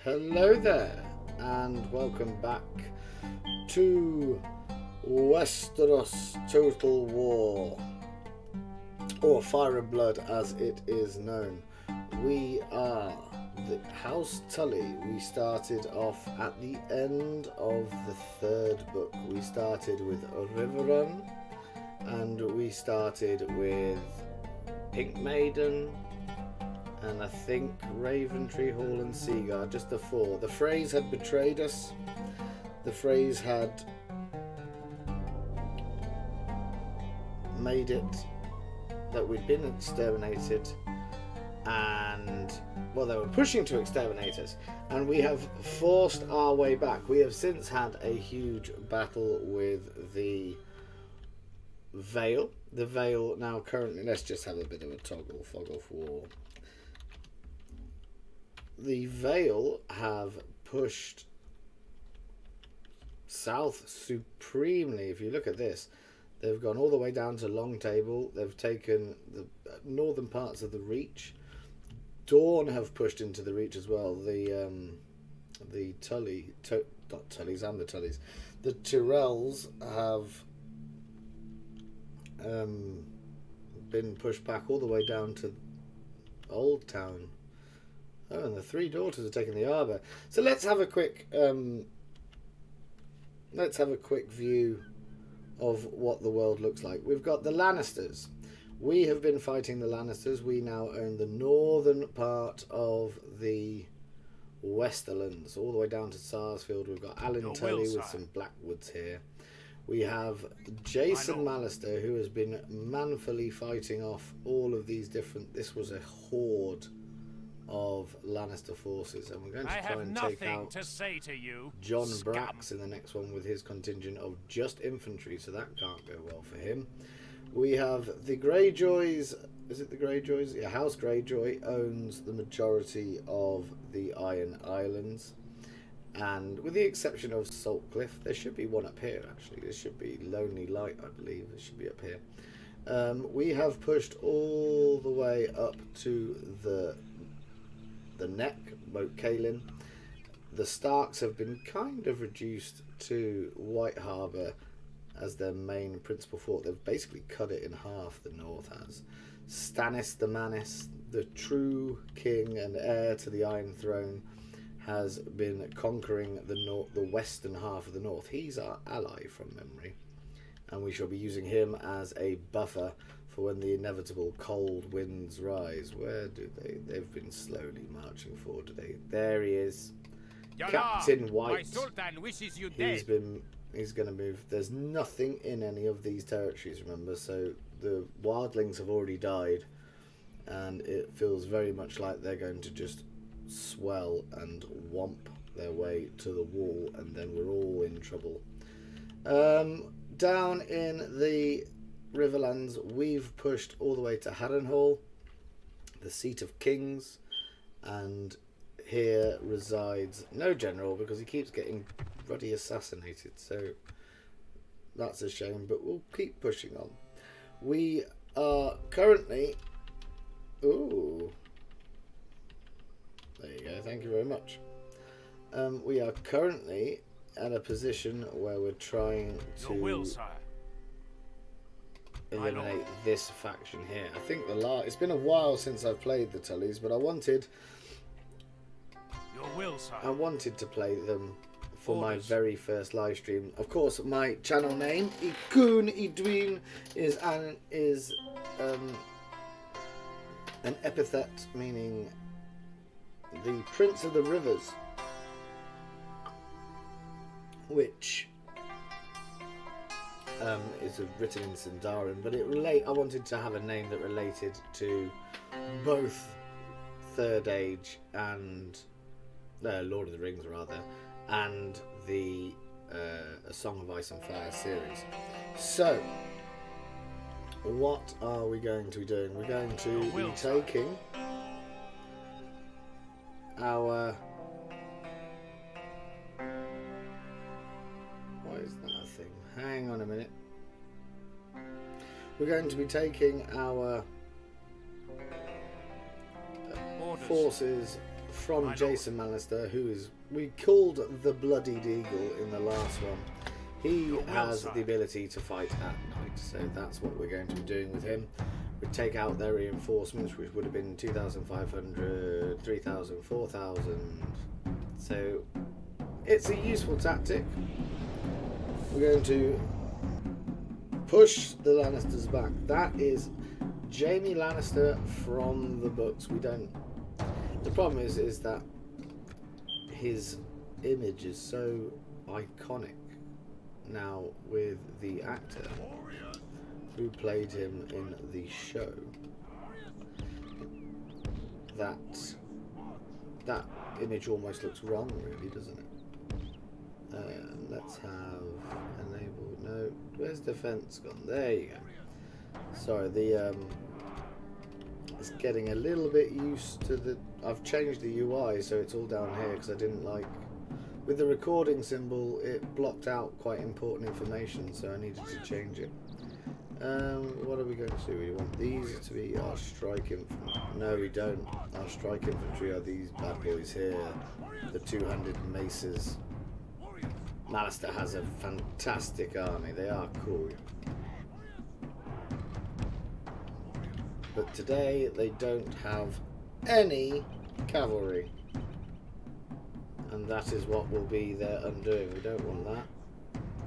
Hello there, and welcome back to Westeros Total War, or Fire and Blood as it is known. We are the House Tully. We started off at the end of the third book. We started with Riverrun, and we started with Pink Maiden, and I think Raventree Hall and Seaguard, just the four. The Freys had betrayed us. The Freys had made it that we'd been exterminated, and well, they were pushing to exterminate us, and we have forced our way back. We have since had a huge battle with the Vale. The Vale now currently, let's just have a bit of a toggle fog off war. The Vale have pushed south supremely. If you look at this, they've gone all the way down to Long Table. They've taken the northern parts of the Reach. Dawn have pushed into the Reach as well. The Tully, not Tullys, and the Tullys. The Tyrells have been pushed back all the way down to Old Town. Oh, and the Three Daughters are taking the Arbor. So let's have a quick view of what the world looks like. We've got the Lannisters. We have been fighting the Lannisters. We now own the northern part of the Westerlands, all the way down to Sarsfield. We've got Alan Tully with some Blackwoods here. We have Jason Mallister, who has been manfully fighting off all of these different... This was a horde of Lannister forces, and we're going to try and take out John Brax in the next one with his contingent of just infantry, so that can't go well for him. We have the Greyjoys. Is it the Greyjoys? Yeah, House Greyjoy owns the majority of the Iron Islands, and with the exception of Saltcliffe, there should be one up here actually. There should be Lonely Light, I believe. It should be up here. We have pushed all the way up to the neck, Moat Cailin. The Starks have been kind of reduced to White Harbour as their main principal fort. They've basically cut it in half, the North has. Stannis the Manus, the true king and heir to the Iron Throne, has been conquering the western half of the North. He's our ally from memory, and we shall be using him as a buffer for when the inevitable cold winds rise. Where do they? They've been slowly marching forward today. There he is, Captain White. He's going to move. There's nothing in any of these territories, remember, so the wildlings have already died, and it feels very much like they're going to just swell and whomp their way to the wall, and then we're all in trouble. Down in the Riverlands, we've pushed all the way to Harrenhal, the seat of kings, and here resides no general because he keeps getting bloody assassinated, so that's a shame, but we'll keep pushing on. We are currently... Ooh. There you go, thank you very much. We are currently at a position where we're trying to eliminate this faction here. I think it's been a while since I've played the Tullys, but I wanted to play them for my very first live stream. Of course, my channel name, Ikun Idwin, is an epithet meaning the Prince of the Rivers, which is written in Sindarin, but I wanted to have a name that related to both Third Age and Lord of the Rings, rather, and the A Song of Ice and Fire series. So, what are we going to be doing? We're going to be taking our... What is that thing? Hang on a minute. We're going to be taking our forces from Jason Lannister, who is we called the Bloodied Eagle in the last one. He has the ability to fight at night, so that's what we're going to be doing with him. We take out their reinforcements, which would have been 2,500, 3,000, 4,000. So it's a useful tactic. We're going to push the Lannisters back. That is Jaime Lannister from the books. We don't. The problem is that his image is so iconic now with the actor who played him in the show that image almost looks wrong, really, doesn't it? Let's have enable. No, where's defense gone? There you go. Sorry, it's getting a little bit used to the. I've changed the UI so it's all down here because I didn't like. With the recording symbol, it blocked out quite important information, so I needed to change it. What are we going to do? We want these to be our strike infantry. No, we don't. Our strike infantry are these bad boys here, the 200 maces. Lannister has a fantastic army. They are cool. But today they don't have any cavalry. And that is what will be their undoing. We don't want that.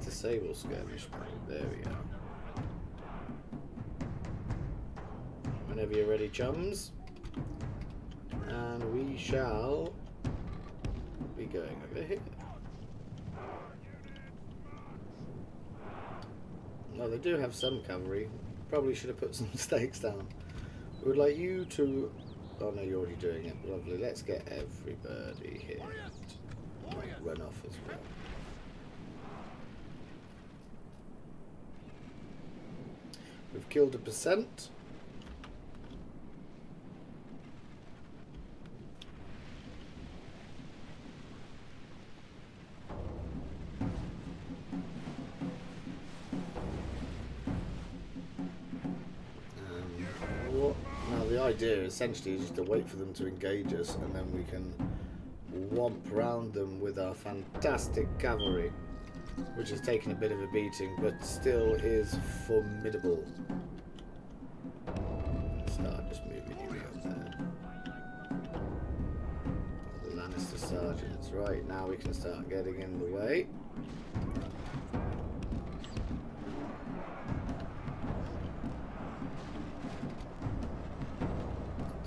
Disable skirmish mode. There we go. Whenever you're ready, chums. And we shall be going over here. No, they do have some cavalry. Probably should have put some stakes down. We would like you to... Oh no, you're already doing it. Lovely. Let's get everybody here. Might run off as well. We've killed 1%. The idea essentially is just to wait for them to engage us, and then we can whomp round them with our fantastic cavalry, which has taken a bit of a beating but still is formidable. Start just moving you around there. The Lannister sergeants. Right, now we can start getting in the way.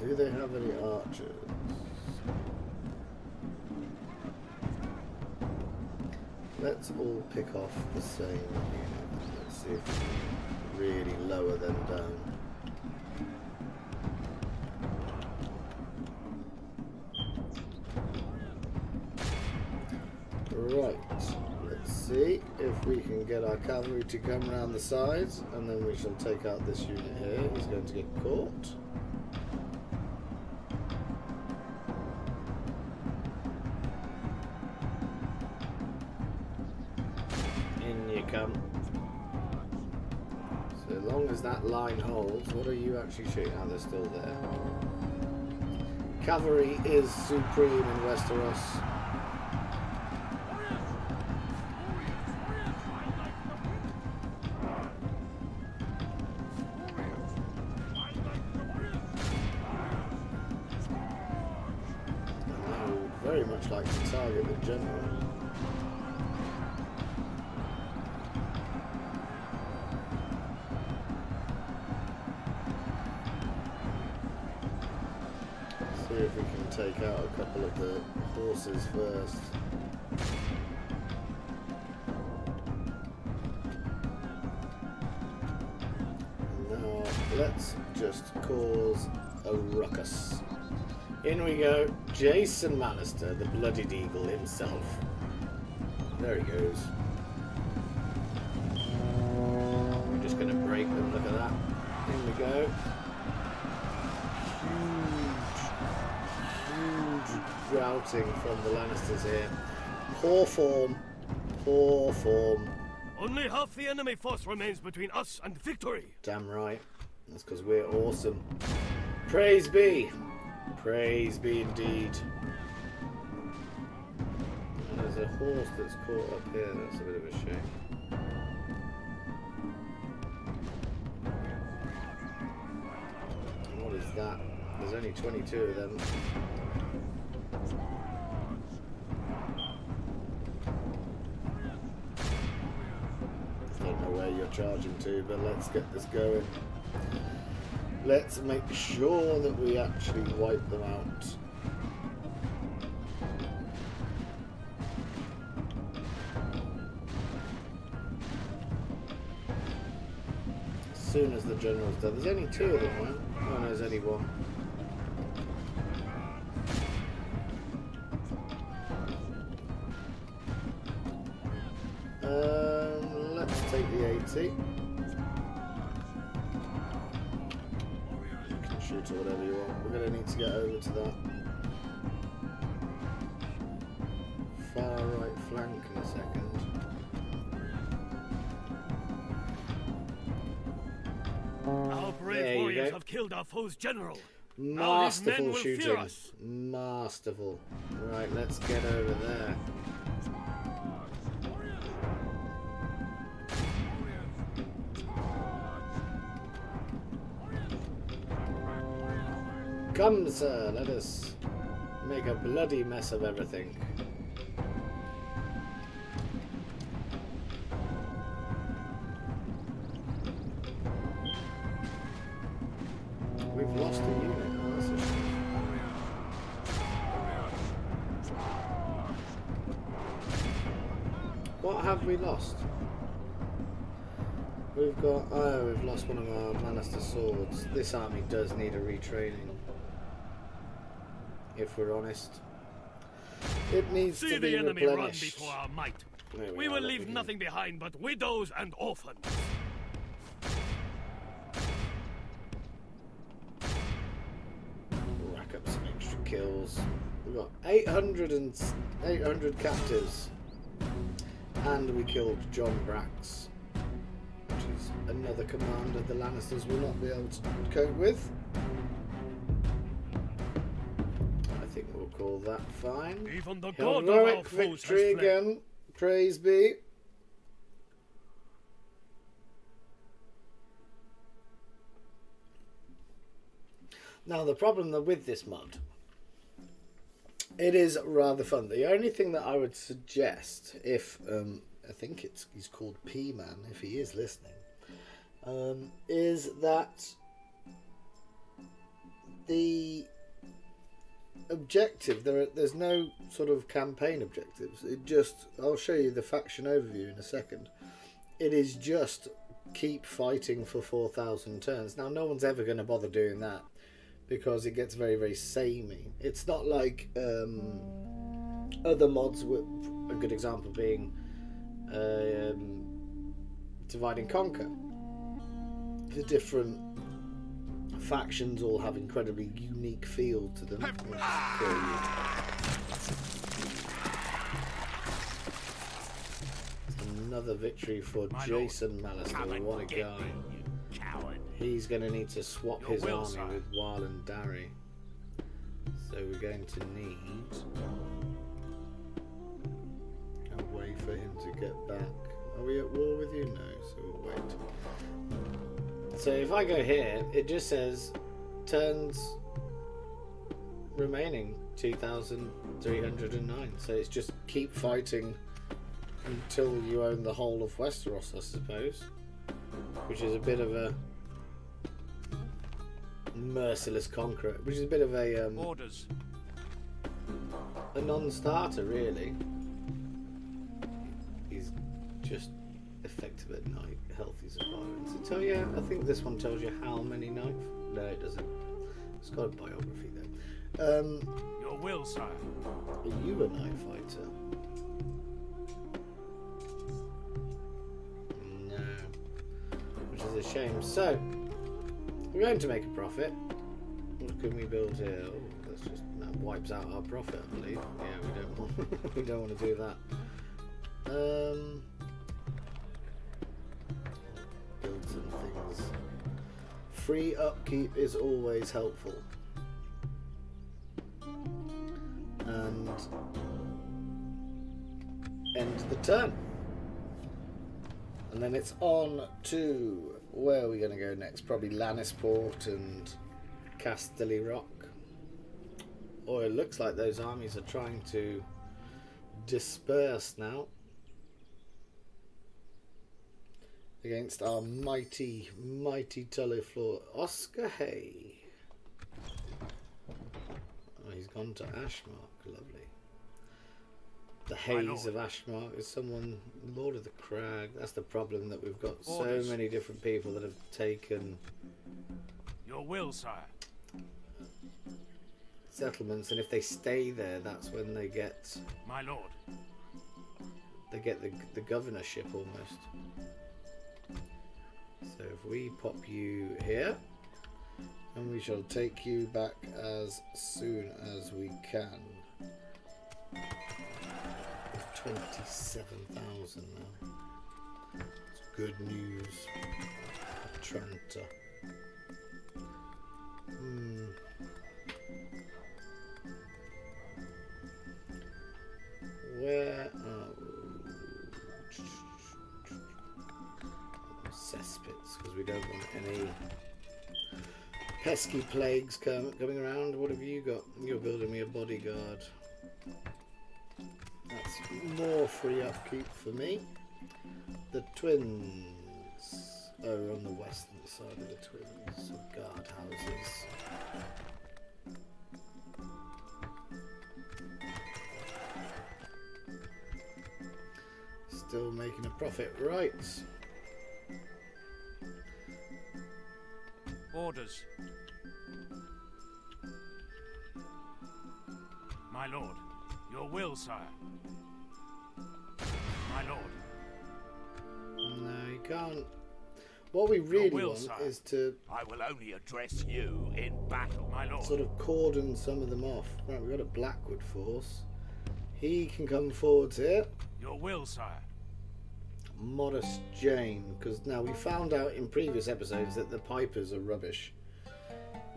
Do they have any archers? Let's all pick off the same unit. Let's see if we can really lower them down. Right, let's see if we can get our cavalry to come around the sides, and then we shall take out this unit here. He's going to get caught. So long as that line holds, what are you actually shooting? Oh, they're still there. Cavalry is supreme in Westeros. And I would very much like to target the general. See if we can take out a couple of the horses first. Now let's just cause a ruckus. In we go, Jason Lannister, the Bloodied Eagle himself. There he goes. We're just going to break them, look at that. In we go. Huge routing from the Lannisters here. Poor form. Poor form. Only half the enemy force remains between us and victory. Damn right. That's because we're awesome. Praise be. Praise be indeed. And there's a horse that's caught up here. That's a bit of a shame. And what is that? There's only 22 of them. Don't know where you're charging to, but let's get this going. Let's make sure that we actually wipe them out. As soon as the general's done. There's only 2 of them, right? Oh, no, there's only 1. Let's take the 80. You can shoot or whatever you want. We're going to need to get over to that far right flank in a second. Our brave warriors have killed our foe's general. Masterful shooting. Masterful. Right, let's get over there. Come, sir, let us make a bloody mess of everything. We've lost a unit. Oh, that's a shame. What have we lost? We've got... Oh, we've lost one of our Lannister swords. This army does need a retraining. If we're honest. It needs to be replenished. See the enemy run before our might. We will leave nothing behind but widows and orphans. Rack up some extra kills. We've got 800 captives. And we killed John Brax, which is another commander the Lannisters will not be able to cope with. I think we'll call that fine. Even the god Heroic of our foes victory has fled. again. Praise be. Now the problem with this mod, it is rather fun. The only thing that I would suggest, if I think he's called P-Man, if he is listening, is that the objective, there's no sort of campaign objectives. It just, I'll show you the faction overview in a second. It is just keep fighting for 4,000 turns. Now no one's ever going to bother doing that, because it gets very, very samey. It's not like other mods, with a good example being Divide and Conquer. The different factions all have incredibly unique feel to them. Another victory for Jason Mallister. What a guy. He's going to need to swap his army with Weil and Darry. So we're going to need a way for him to get back. Are we at war with you? No, so we'll wait. So if I go here, it just says turns remaining 2,309. So it's just keep fighting until you own the whole of Westeros, I suppose. Which is a bit of a merciless conqueror, which is a bit of a orders. A non-starter, really. He's just effective at night, healthy survivance. It tell you, I think this one tells you how many night. No, it doesn't. It's got a biography though. Your will, sire. Are you a night fighter? No, which is a shame. So we're going to make a profit. What can we build here? Oh, that's just, that wipes out our profit, I believe. Yeah, we don't want we don't want to do that. Build some things. Free upkeep is always helpful. and end the turn. And then it's on to where are we going to go next? Probably Lannisport and Casterly Rock. Or it looks like those armies are trying to disperse now against our mighty Tully floor. Oscar Hay. Oh, he's gone to Ashmark. Lovely. The Haze of Ashmark is someone, Lord of the Crag. That's the problem, that we've got so many different people that have taken your will, sire. Settlements, and if they stay there, that's when they get, my lord, they get the governorship almost. So if we pop you here, and we shall take you back as soon as we can. 27,000 now. It's good news. Atlanta. Where cesspits, because we don't want any pesky plagues coming around. What have you got? You're building me a bodyguard. That's more free upkeep for me. The twins. Oh, on the western side of the twins. So guard houses. Still making a profit, right? Orders. My lord, your will, sire. My lord. No, you can't. What we really want is to... I will only address you in battle, my lord. Sort of cordon some of them off. Right, we've got a Blackwood force. He can come forwards here. Your will, sire. Modest Jane, because now we found out in previous episodes that the Pipers are rubbish.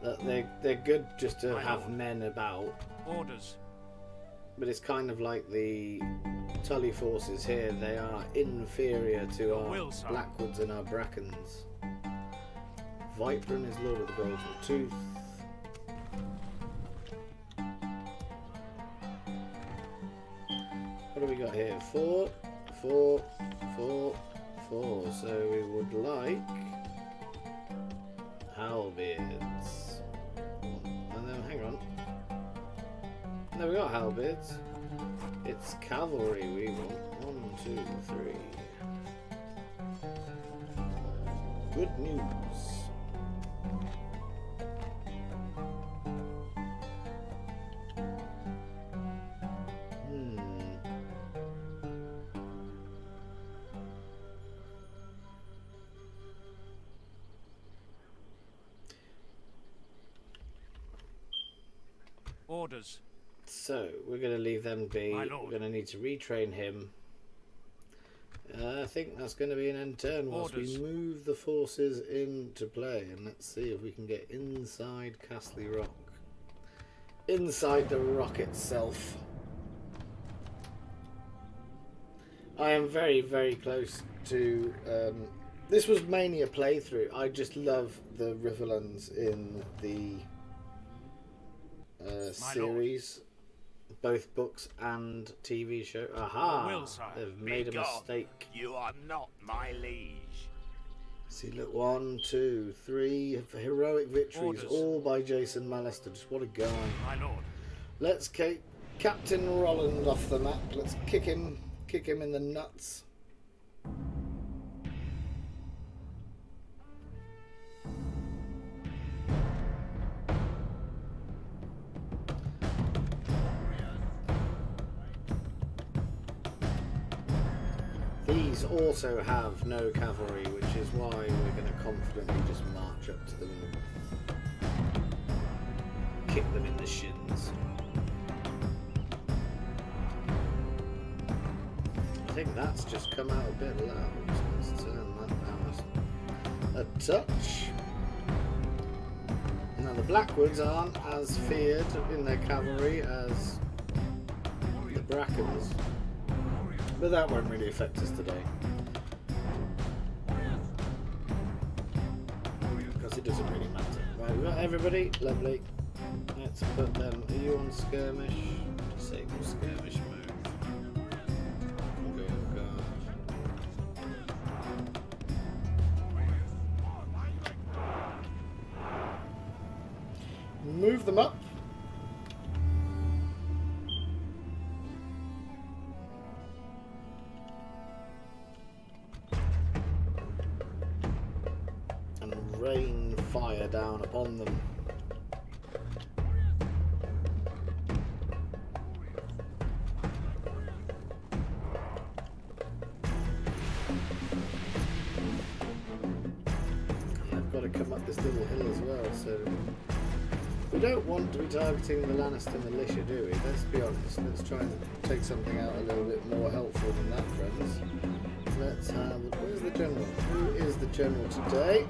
That they're good just to have men about. Orders. But it's kind of like the Tully forces here. They are inferior to our Blackwoods and our Brackens. Viperin is Lord of the Golden Tooth. What do we got here? 4, 4, 4, 4. So we would like halberds. And then hang on. No, we got halberds. It's cavalry we want. 1, 2, 3. Good news. Orders. So, we're going to leave them be. My We're lord. going to need to retrain him. I think that's going to be an end turn whilst we move the forces into play. And let's see if we can get inside Castle Rock. Inside the rock itself. I am very, very close to... this was mainly a playthrough. I just love the Riverlands in the series. Both books and TV show. Aha! They've made a mistake. You are not my liege. See, look, 1, 2, 3 heroic victories, all by Jason Mallister. Just what a guy! My lord. Let's kick Captain Rolland off the map. Let's kick him in the nuts. These also have no cavalry, which is why we're going to confidently just march up to them and kick them in the shins. I think that's just come out a bit loud, so let's turn that down a touch. Now the Blackwoods aren't as feared in their cavalry as brackens. But that won't really affect us today. Because it doesn't really matter. Right, we've got everybody. Lovely. Let's put them. Are you on skirmish? Disable skirmish mode. Go on guard. Move them up. And rain fire down upon them. Come up this little hill as well, so we don't want to be targeting the Lannister militia, do we? Let's be honest. Let's try and take something out a little bit more helpful than that, friends. Let's have... Where's the general? Who is the general today?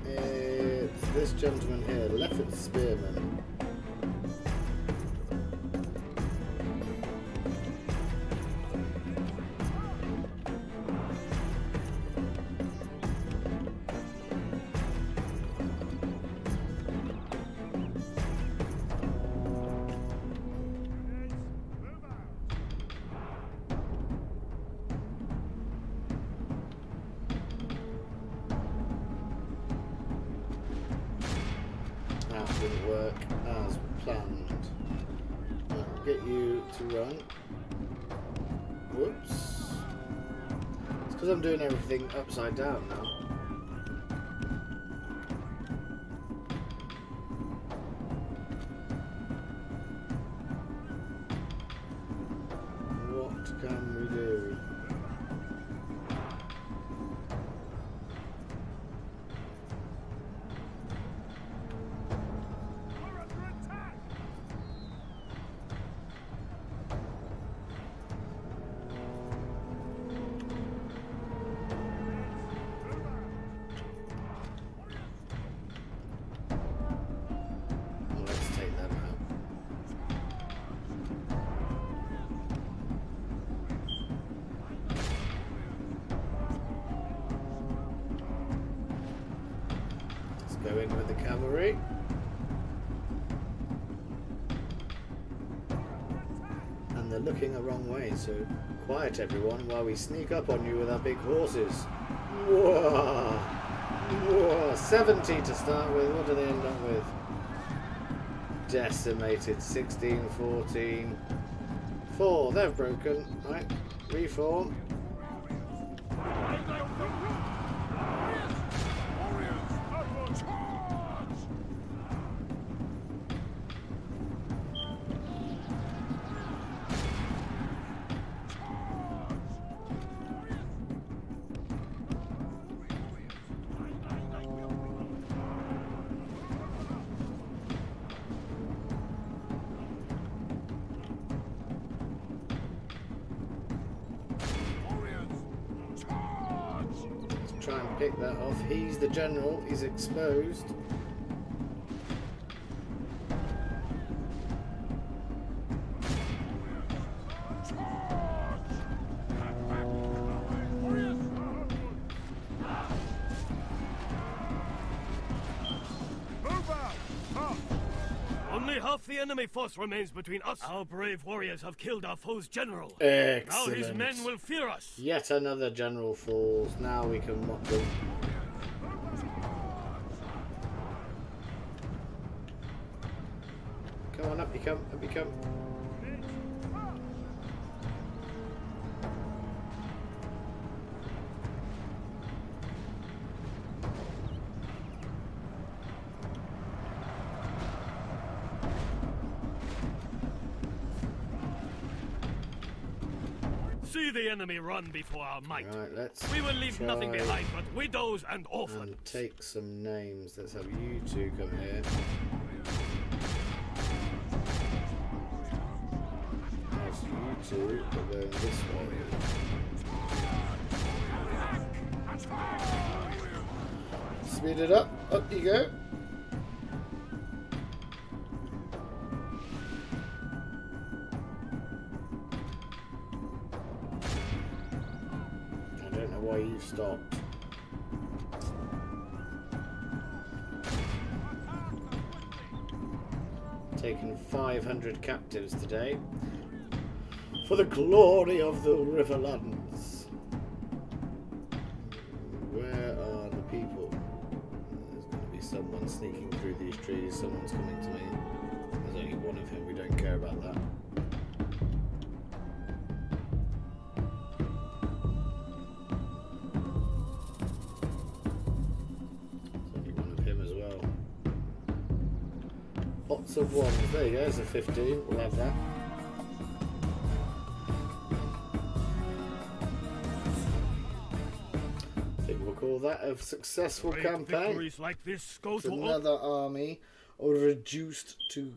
It's this gentleman here, Lefford Spearman. Didn't work as planned. I'll get you to run. Whoops. It's because I'm doing everything upside down now. What can we do? Go in with the cavalry. And they're looking the wrong way, so quiet everyone while we sneak up on you with our big horses. Whoa! Whoa! 70 to start with. What do they end up with? Decimated. 16, 14. 4. They've broken. Right. Reform. Try and pick that off. He's the general. He's exposed. Only half the enemy force remains between us. Our brave warriors have killed our foe's general. Excellent. Now his men will fear us. Yet another general falls. Now we can mock them. Come on, up you come, up you come. See the enemy run before our might. Right, let's we will leave nothing behind but widows and orphans. And take some names. Let's have you two come here. Nice, you two are going this way. Speed it up. Up you go. why you stopped. Taken 500 captives today for the glory of the Riverlands. Where are the people? There's going to be someone sneaking through these trees. Someone's coming to me. There's only one of him. We don't care about that. There's only one of him as well. Lots of ones. There you go. There's a 15. We'll have that. Call that a successful campaign. Like this go It's to another army reduced to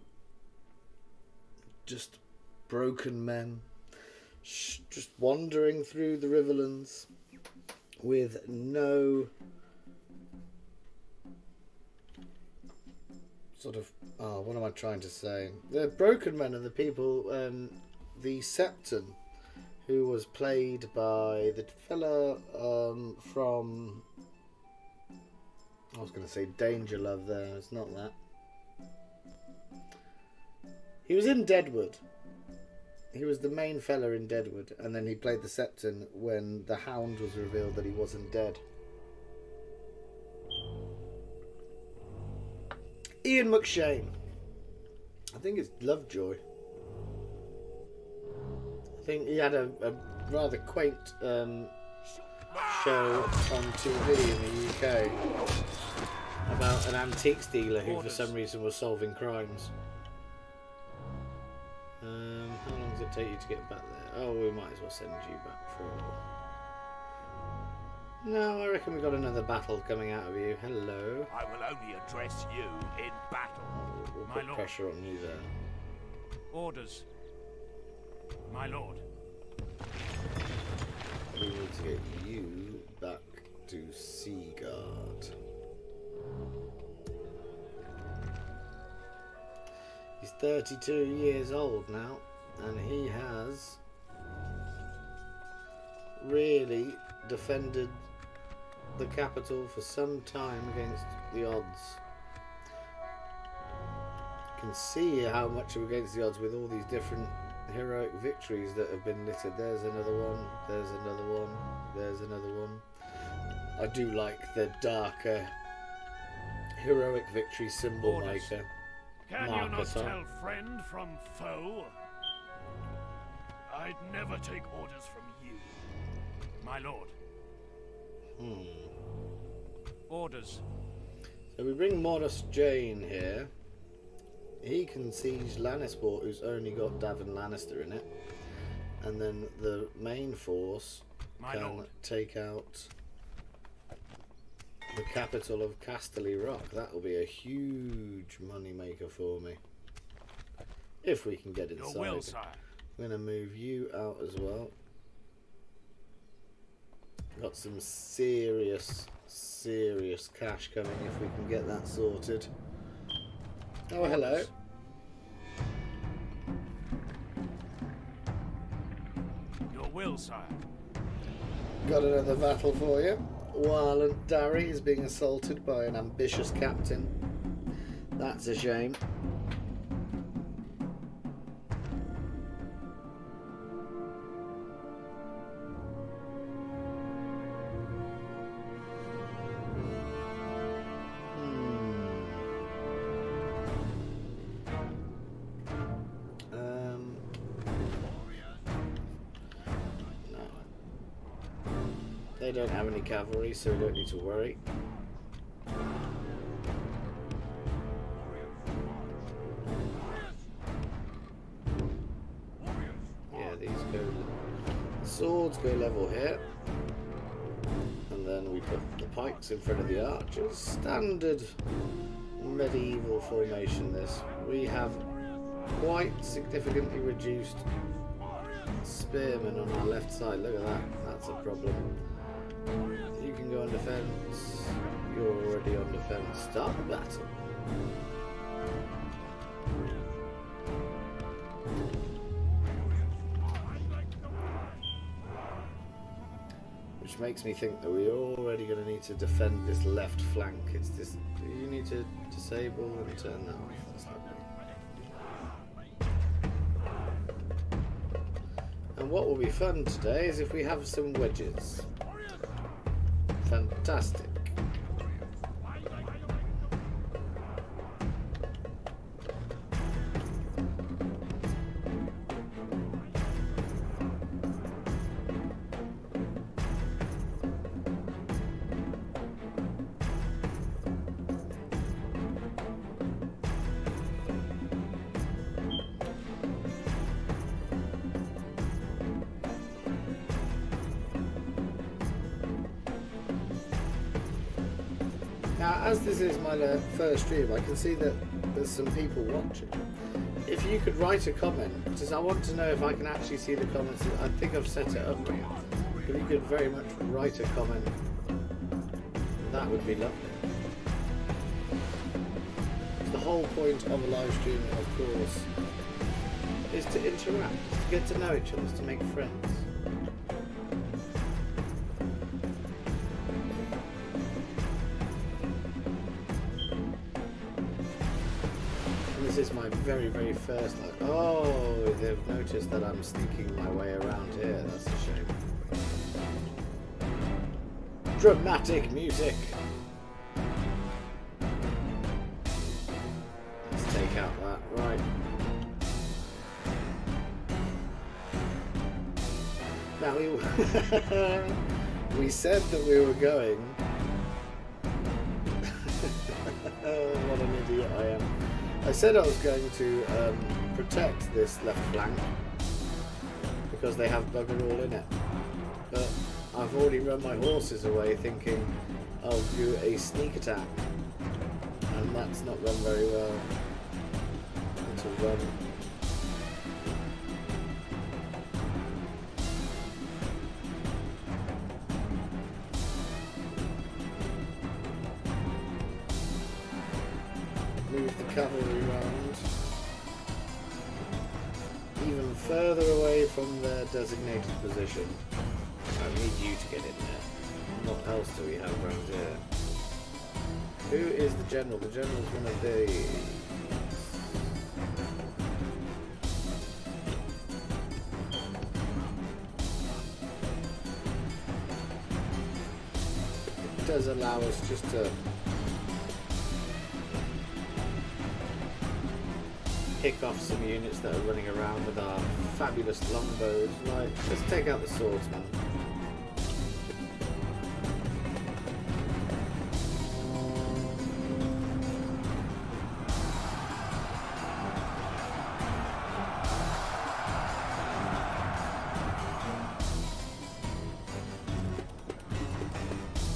just broken men, just wandering through the Riverlands with no sort of what am I trying to say? The broken men are the people, the Septon, who was played by the fella from, I was going to say Danger Love there, it's not that. He was in Deadwood. He was the main fella in Deadwood, and then he played the Septon when the Hound was revealed that he wasn't dead. Ian McShane. I think it's Lovejoy. I think he had a rather quaint show on TV in the UK about an antiques dealer who for some reason was solving crimes. How long does it take you to get back there? Oh, we might as well send you back for... No, I reckon we've got another battle coming out of you. Hello. I will only address you in battle. We'll put pressure on you there. Orders. My lord. We need to get you back to Seaguard. He's 32 years old now, and he has really defended the capital for some time against the odds. You can see how much we're against the odds with all these different heroic victories that have been littered. There's another one, there's another one, there's another one. I do like the darker heroic victory symbol maker. Can you not tell friend from foe? I'd never take orders from you, my lord. Orders. So we bring Morris Jane here. He can siege Lannisport, who's only got Davin Lannister in it, and then the main force can take out the capital of Casterly Rock. That will be a huge money maker for me if we can get inside. Your will, sire. I'm going to move you out as well. Got some serious cash coming if we can get that sorted. Oh, hello. Your will, sire. Got another battle for you. Warland Darry is being assaulted by an ambitious captain. That's a shame. They don't have any cavalry, so we don't need to worry. Yeah, these go... The swords go level here. And then we put the pikes in front of the archers. Standard medieval formation this. We have quite significantly reduced spearmen on our left side. Look at that. That's a problem. You can go on defense. You're already on defense. Start the battle. Which which makes me think that we're already going to need to defend this left flank. It's this. You need to disable and turn that off. That's lovely. And what will be fun today is if we have some wedges. Fantastic. Now, as this is my first stream, I can see that there's some people watching. If you could write a comment, because I want to know if I can actually see the comments. I think I've set it up here. If you could very much write a comment, that would be lovely. The whole point of a live stream, of course, is to interact, to get to know each other, to make friends. This is my very, very first, like, oh, they've noticed that I'm sneaking my way around here. That's a shame. Dramatic music. Let's take out that, right. Now we said that we were going. Oh, what an idiot I am. I said I was going to protect this left flank because they have bugger all in it, but I've already run my horses away thinking I'll do a sneak attack, and that's not run very well. To run. Move the cavalry round even further away from their designated position. I need you to get in there. What else do we have around here? Who is the general? The general's one of these. It does allow us just to pick off some units that are running around with our fabulous longbows. Right, let's take out the swordsman.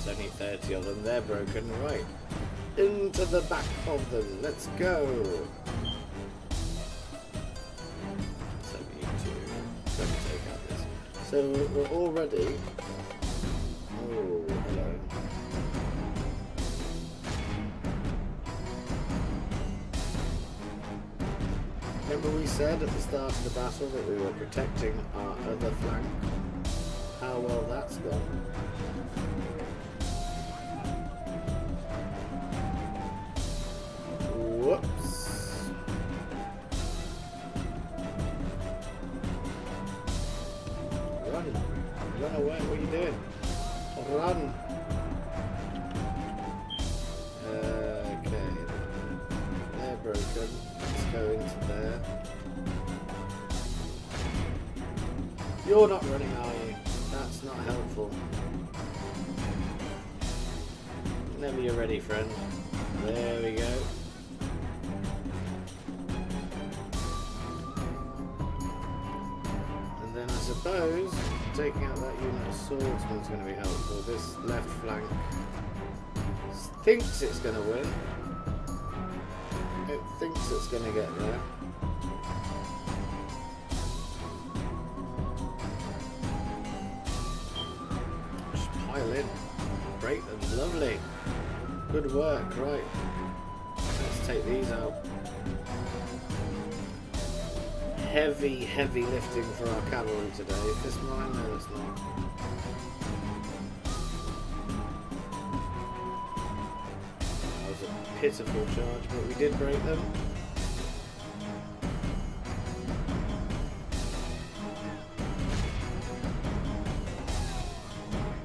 There's only 30 of them, they're broken. Right, into the back of them, let's go. So we're already. Oh, hello. Remember we said at the start of the battle that we were protecting our other flank? How well that's gone. Whoops. Run away, what are you doing? Run! Okay. They're broken. Let's go into there. You're not running, are you? That's not helpful. Whenever you're ready, friend. There we go. And then I suppose taking out that unit of swordsman's going to be helpful. This left flank thinks it's going to win. It thinks it's going to get there. Just pile in. Break them. Lovely. Good work. Right. Let's take these out. Heavy lifting for our cavalry today. Is this mine? No, it's not. pitiful charge, but we did break them.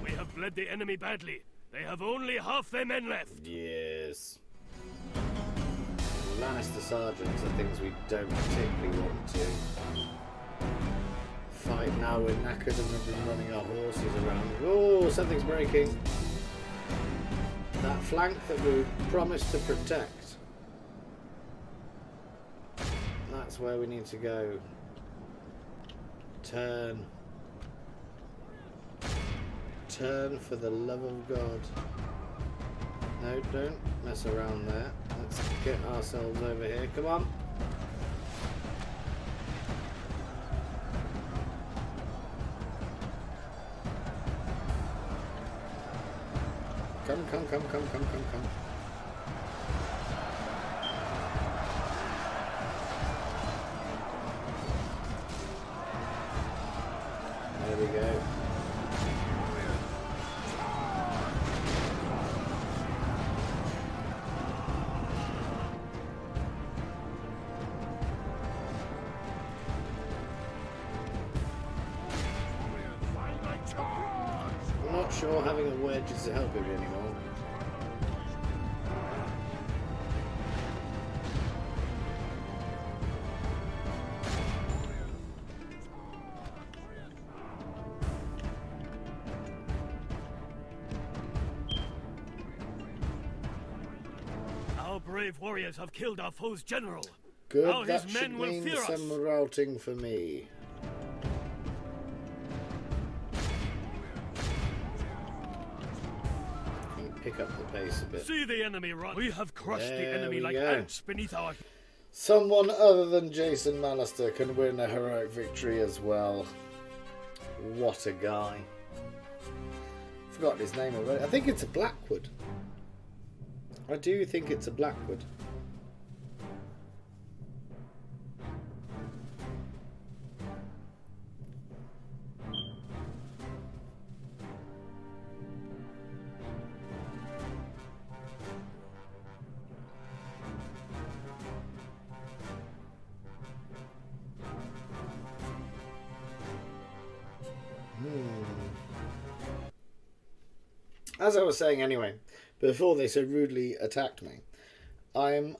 We have bled the enemy badly. They have only half their men left. Yes. Lannister sergeants are things we don't particularly want to fight now. We're knackered and we've been running our horses around. Oh, something's breaking. That flank that we promised to protect. That's where we need to go. Turn. Turn for the love of God. No, don't mess around there. Let's get ourselves over here. Come on. Come. There we go. I'm not sure having a wedge is helping me anymore. Our brave warriors have killed our foe's general. Good, Now that his should men will mean fear us. some routing for me. Pick up the pace a bit. See the enemy run. We have crushed the There enemy we like go. ants beneath our... Someone other than Jason Mallister can win a heroic victory as well. What a guy. Forgotten his name already. I think it's a Blackwood. I do think it's a Blackwood. As I was saying anyway, before they so rudely attacked me, I'm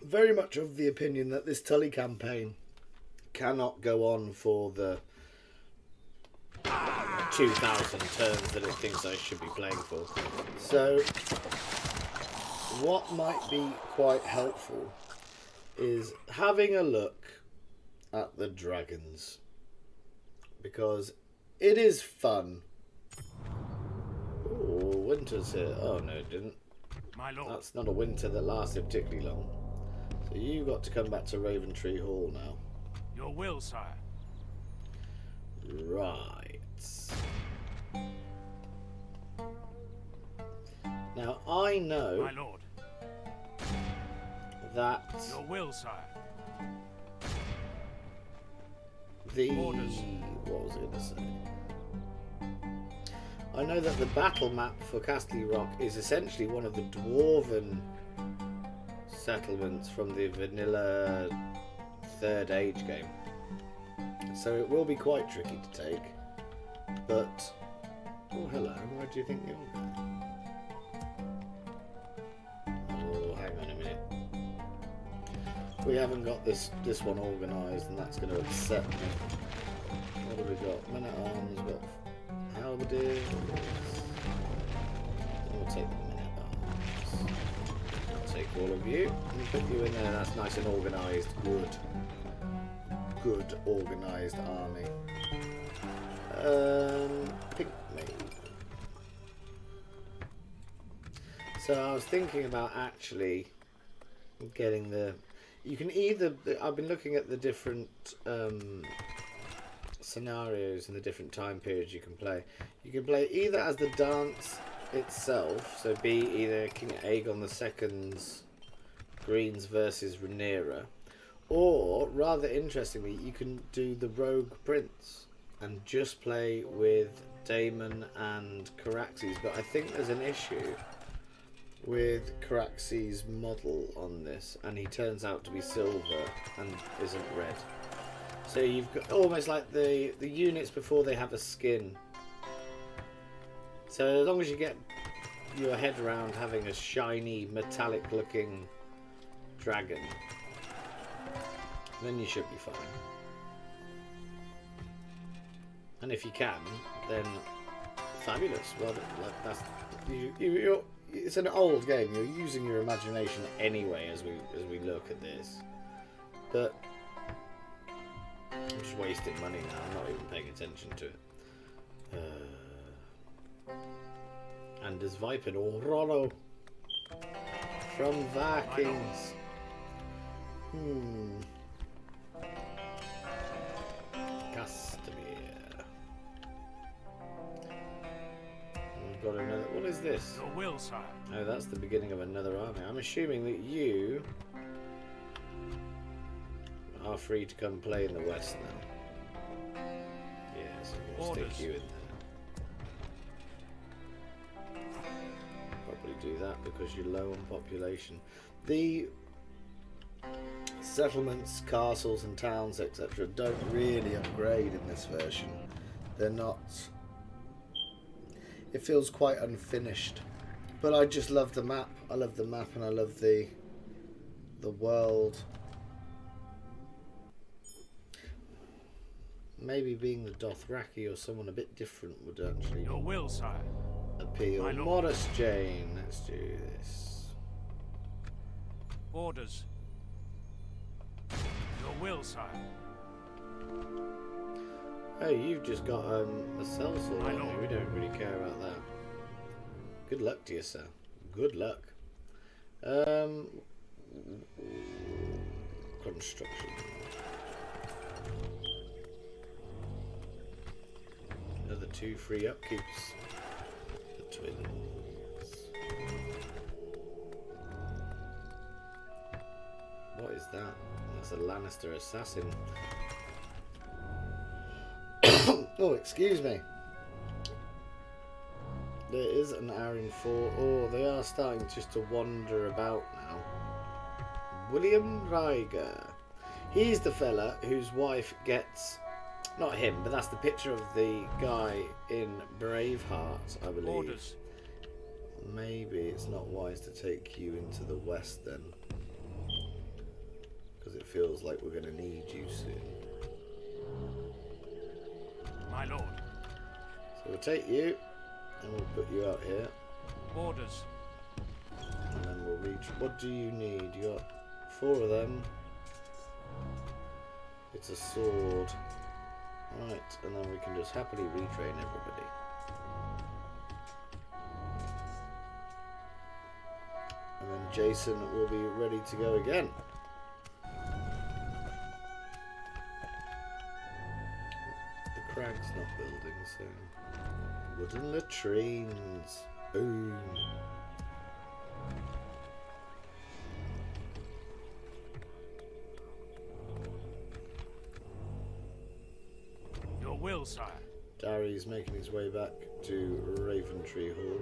very much of the opinion that this Tully campaign cannot go on for the 2,000 turns that it thinks I should be playing for. So, what might be quite helpful is having a look at the dragons. Because it is fun. Oh, winter's here. Oh, no, it didn't. My lord. That's not a winter that lasted particularly long. So you got to come back to Raventree Hall now. Your will, sire. Right. Now, I know My lord. that Your will, sire. the... Orders. What was I going to say? I know that the battle map for Castle Rock is essentially one of the dwarven settlements from the vanilla Third Age game. So it will be quite tricky to take. But... Oh, hello. Where do you think you're going? Oh, hang on a minute. We haven't got this one organised, and that's going to upset me. What have we got? Men at Arms, we've got halberdiers. We'll take the men at Arms. I'll take all of you and put you in there. That's nice and organised. Good organised army. Pink maid. So I was thinking about actually getting the... You can either... I've been looking at the different scenarios and the different time periods you can play. You can play either as the dance itself, so be either King Aegon II's Greens versus Rhaenyra, or, rather interestingly, you can do the Rogue Prince and just play with Damon and Caraxes, but I think there's an issue with Caraxes' model on this, and he turns out to be silver and isn't red. So you've got almost like the units before they have a skin. So as long as you get your head around having a shiny, metallic looking dragon, then you should be fine. And if you can, then fabulous. Well, like that's it's an old game. You're using your imagination anyway as we look at this. But I'm just wasting money now. I'm not even paying attention to it. And there's Viper or Rollo from Vikings. Got another. What is this? Your will, sire. Oh, that's the beginning of another army. I'm assuming that you are free to come play in the west now. Yes, I'm going to stick you in there. Probably do that because you're low on population. The settlements, castles and towns, etc. don't really upgrade in this version. They're not... It feels quite unfinished, but I just love the map. I love the map, and I love the world. Maybe being the Dothraki or someone a bit different would actually your will, sire. Appeal. Morris Jane. Let's do this. Orders. Your will, sire. Oh, you've just got a sellsword on you. We don't really care about that. Good luck to you, sir. Good luck. Construction. Another 2 free upkeeps. The twins. What is that? That's a Lannister assassin. Oh, excuse me. There is an Arryn 4. Oh, they are starting just to wander about now. William Ryger. He's the fella whose wife gets... Not him, but that's the picture of the guy in Braveheart, I believe. Orders. Maybe it's not wise to take you into the west then. Because it feels like we're going to need you soon. My lord. So we'll take you, and we'll put you out here. Orders. And then we'll reach... What do you need? You got 4 of them. It's a sword. Right, and then we can just happily retrain everybody. And then Jason will be ready to go again. Crag's not building, so wooden latrines. Boom. Your will, sire. Darry's making his way back to Raventree Hall.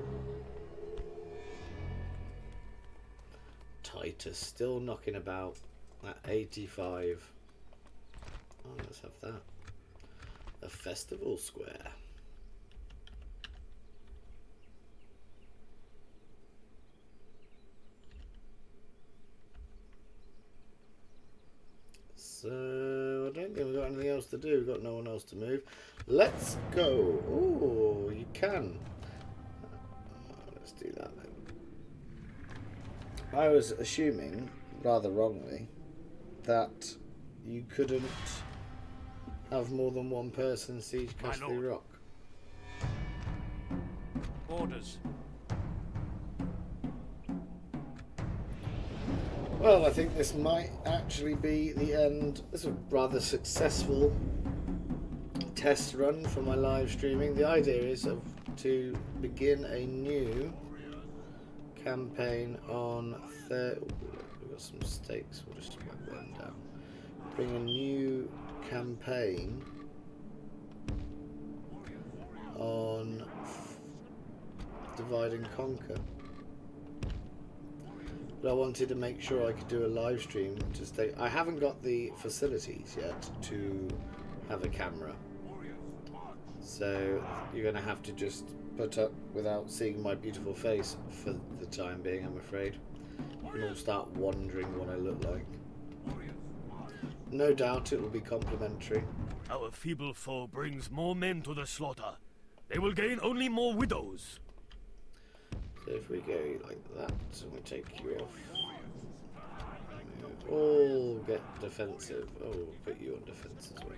Titus still knocking about at 85. Oh, let's have that. A festival square. So I don't think we've got anything else to do. We've got no one else to move. Let's go. Oh, you can. Let's do that then. I was assuming, rather wrongly, that you couldn't have more than one person siege Castle Rock. Orders. Well, I think this might actually be the end. This was a rather successful test run for my live streaming. The idea is to begin a new campaign on we've got some stakes. We'll just whack them down. Bring a new campaign on Divide and Conquer. But I wanted to make sure I could do a live stream to stay. I haven't got the facilities yet to have a camera. So you're going to have to just put up without seeing my beautiful face for the time being, I'm afraid. You can all start wondering what I look like. No doubt it will be complimentary. Our feeble foe brings more men to the slaughter. They will gain only more widows. So if we go like that, and we take you off. All get defensive. Oh, put you on defense as well.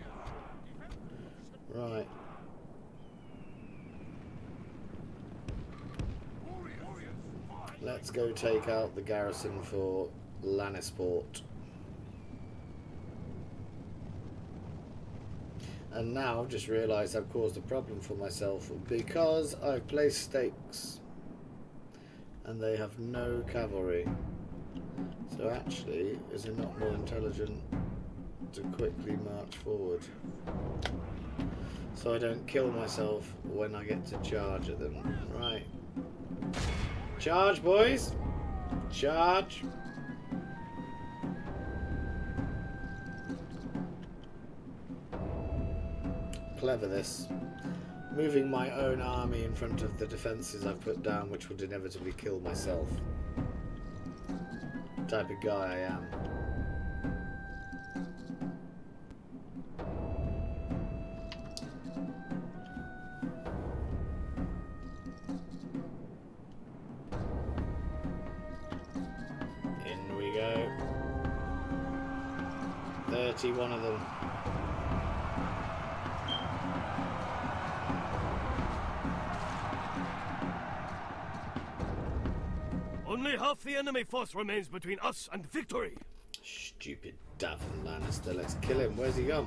Right. Let's go take out the garrison for Lannisport. And now I've just realised I've caused a problem for myself because I've placed stakes and they have no cavalry. So actually, is it not more intelligent to quickly march forward so I don't kill myself when I get to charge at them? Right. Charge, boys! Charge! Clever this. Moving my own army in front of the defences I've put down, which would inevitably kill myself. Type of guy I am. In we go. 31 of them. Only half the enemy force remains between us and victory. Stupid Davin Lannister. Let's kill him. Where's he gone?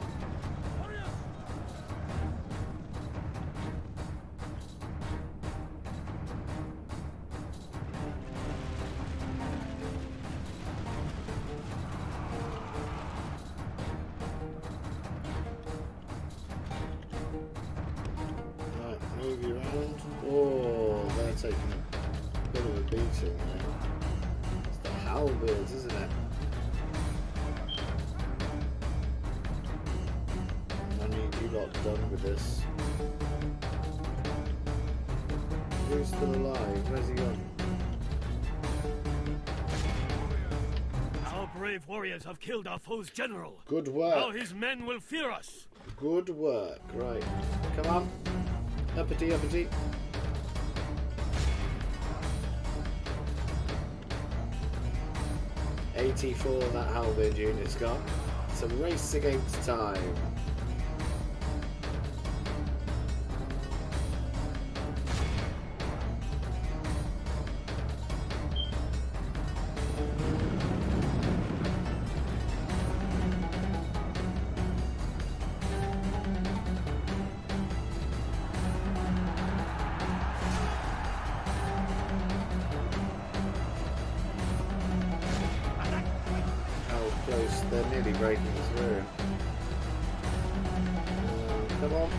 Right, move you around. Oh, they're taking a bit of a beating there. It's the halberds, isn't it? I need you lot done with this. Who's still alive? Where's he gone? Our brave warriors have killed our foe's general. Good work. Now his men will fear us. Good work. Right. Come on. Uppity, uppity. .84 that halberd unit's got. It's a race against time. Close, they're nearly breaking through. Come on.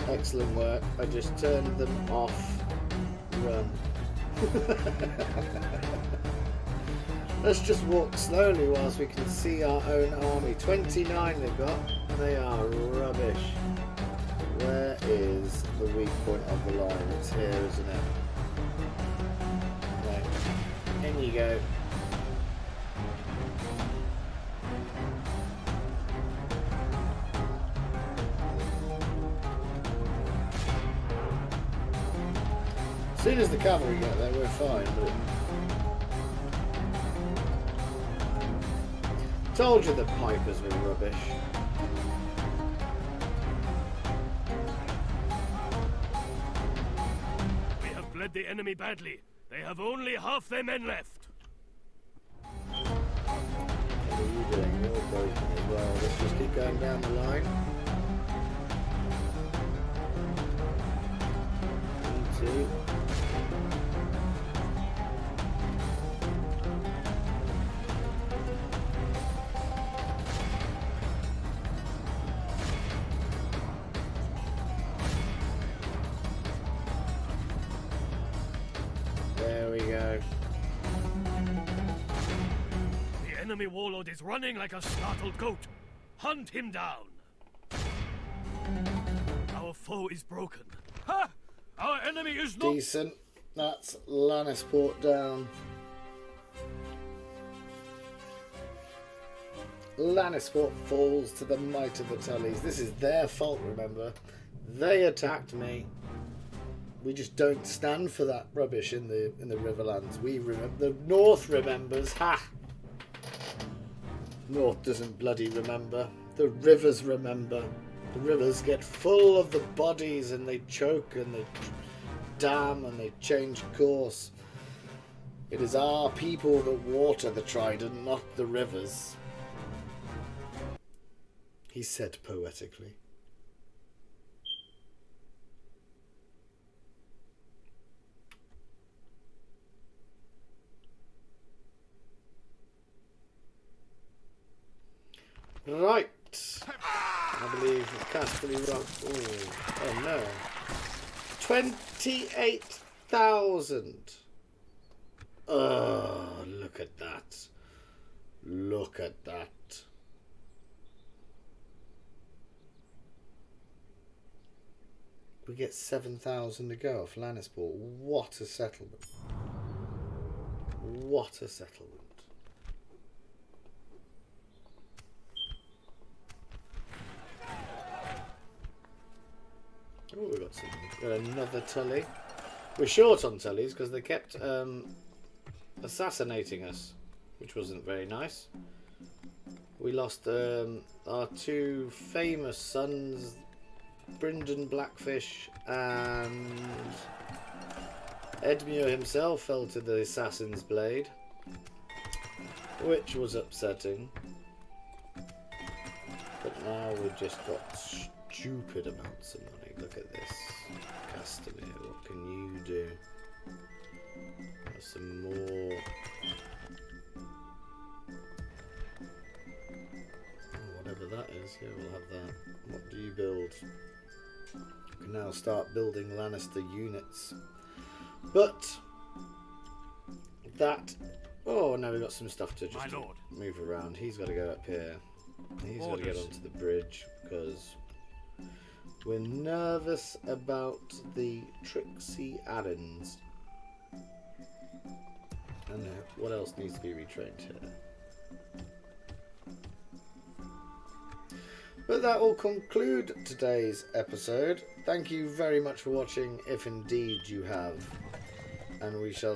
Excellent work. I just turned them off. Run. Let's just walk slowly whilst we can see our own army. 29 they've got. They are rubbish. Where is the weak point of the line? It's here, isn't it? In you go. As soon as the cavalry get there, we're fine. But told you the pipers were rubbish. We have bled the enemy badly. They have only half their men left. What are you doing? You're broken as well. Let's just keep going down the line. 1, 2. enemy warlord is running like a startled goat. Hunt him down. Our foe is broken. Ha! Our enemy is not... Decent. That's Lannisport down. Lannisport falls to the might of the Tullys. This is their fault, remember. They attacked me. We just don't stand for that rubbish in the Riverlands. We remember. The North remembers. Ha! North doesn't bloody remember. The rivers remember. The rivers get full of the bodies and they choke and they dam and they change course. It is our people that water the Trident, not the rivers. He said poetically. Right. I believe Casterly Rock. Oh no. 28,000. Oh, look at that. Look at that. We get 7,000 to go off Lannisport. What a settlement. What a settlement. Oh, we got another Tully. We're short on Tullys because they kept assassinating us, which wasn't very nice. We lost our two famous sons, Brynden Blackfish and Edmure himself fell to the assassin's blade, which was upsetting. But now we've just got stupid amounts of money. Look at this. Castamere, what can you do? There's some more. Oh, whatever that is, yeah, we'll have that. What do you build? You can now start building Lannister units. But that. Oh, now we've got some stuff to just move around. He's got to go up here. He's got to get onto the bridge because we're nervous about the Trixie Addons. And what else needs to be retrained here? But that will conclude today's episode. Thank you very much for watching, if indeed you have. And we shall